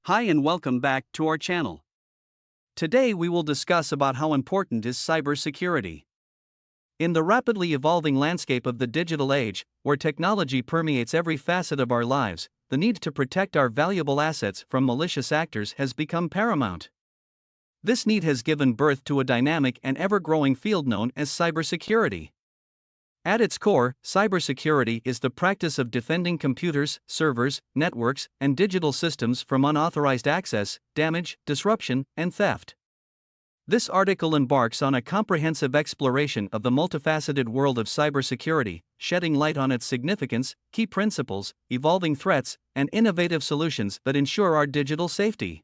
Hi and welcome back to our channel. Today we will discuss about how important is cybersecurity. In the rapidly evolving landscape of the digital age, where technology permeates every facet of our lives, the need to protect our valuable assets from malicious actors has become paramount. This need has given birth to a dynamic and ever-growing field known as cybersecurity. At its core, cybersecurity is the practice of defending computers, servers, networks, and digital systems from unauthorized access, damage, disruption, and theft. This article embarks on a comprehensive exploration of the multifaceted world of cybersecurity, shedding light on its significance, key principles, evolving threats, and innovative solutions that ensure our digital safety.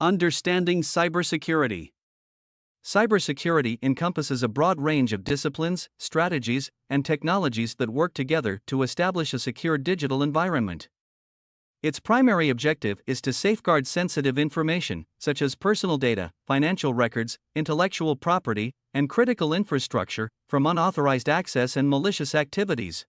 Understanding cybersecurity. Cybersecurity encompasses a broad range of disciplines, strategies, and technologies that work together to establish a secure digital environment. Its primary objective is to safeguard sensitive information, such as personal data, financial records, intellectual property, and critical infrastructure, from unauthorized access and malicious activities.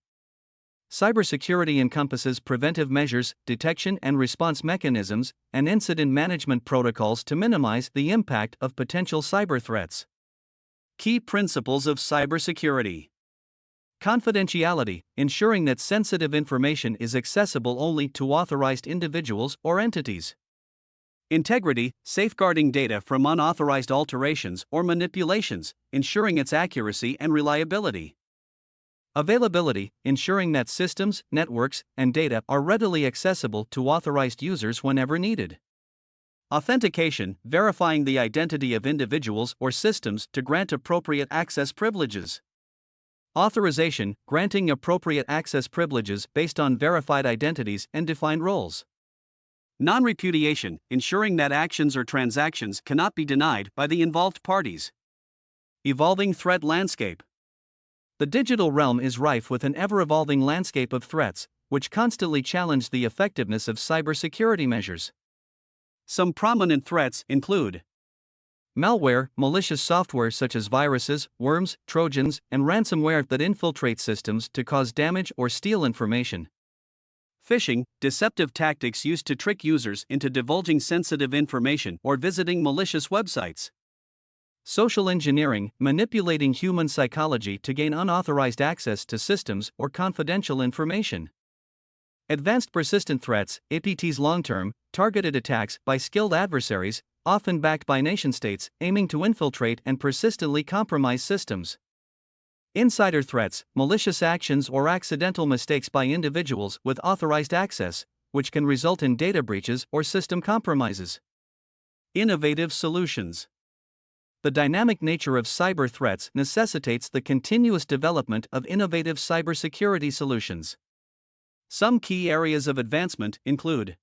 Cybersecurity encompasses preventive measures, detection and response mechanisms, and incident management protocols to minimize the impact of potential cyber threats. Key principles of cybersecurity: confidentiality, ensuring that sensitive information is accessible only to authorized individuals or entities. Integrity, safeguarding data from unauthorized alterations or manipulations, ensuring its accuracy and reliability. Availability, ensuring that systems, networks, and data are readily accessible to authorized users whenever needed. Authentication, verifying the identity of individuals or systems to grant appropriate access privileges. Authorization, granting appropriate access privileges based on verified identities and defined roles. Non-repudiation, ensuring that actions or transactions cannot be denied by the involved parties. Evolving threat landscape. The digital realm is rife with an ever-evolving landscape of threats, which constantly challenge the effectiveness of cybersecurity measures. Some prominent threats include malware, malicious software such as viruses, worms, trojans, and ransomware that infiltrate systems to cause damage or steal information. Phishing, deceptive tactics used to trick users into divulging sensitive information or visiting malicious websites. Social engineering, manipulating human psychology to gain unauthorized access to systems or confidential information. Advanced persistent threats, APTs, long-term, targeted attacks by skilled adversaries, often backed by nation-states, aiming to infiltrate and persistently compromise systems. Insider threats, malicious actions or accidental mistakes by individuals with authorized access, which can result in data breaches or system compromises. Innovative solutions. The dynamic nature of cyber threats necessitates the continuous development of innovative cybersecurity solutions. Some key areas of advancement include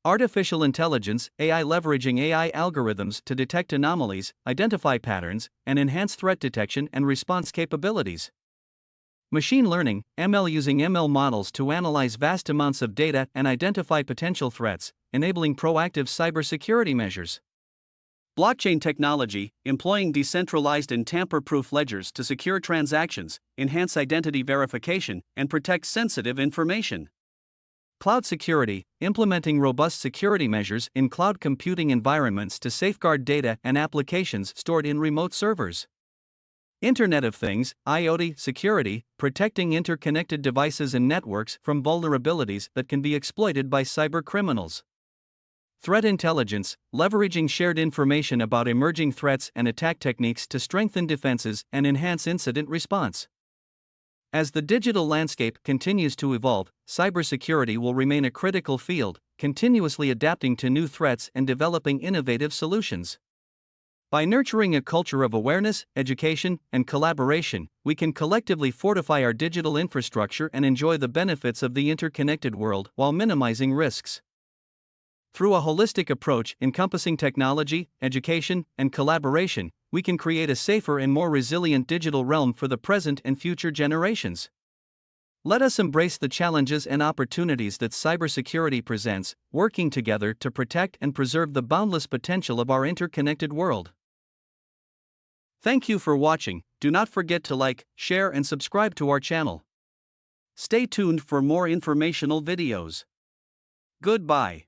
artificial intelligence, AI, leveraging AI algorithms to detect anomalies, identify patterns, and enhance threat detection and response capabilities. Machine learning, ML, using ML models to analyze vast amounts of data and identify potential threats, enabling proactive cybersecurity measures. Blockchain technology, employing decentralized and tamper-proof ledgers to secure transactions, enhance identity verification, and protect sensitive information. Cloud security, implementing robust security measures in cloud computing environments to safeguard data and applications stored in remote servers. Internet of Things, IoT security, protecting interconnected devices and networks from vulnerabilities that can be exploited by cybercriminals. Threat intelligence, leveraging shared information about emerging threats and attack techniques to strengthen defenses and enhance incident response. As the digital landscape continues to evolve, cybersecurity will remain a critical field, continuously adapting to new threats and developing innovative solutions. By nurturing a culture of awareness, education, and collaboration, we can collectively fortify our digital infrastructure and enjoy the benefits of the interconnected world while minimizing risks. Through a holistic approach encompassing technology, education, and collaboration, we can create a safer and more resilient digital realm for the present and future generations. Let us embrace the challenges and opportunities that cybersecurity presents, working together to protect and preserve the boundless potential of our interconnected world. Thank you for watching. Do not forget to like, share, and subscribe to our channel. Stay tuned for more informational videos. Goodbye.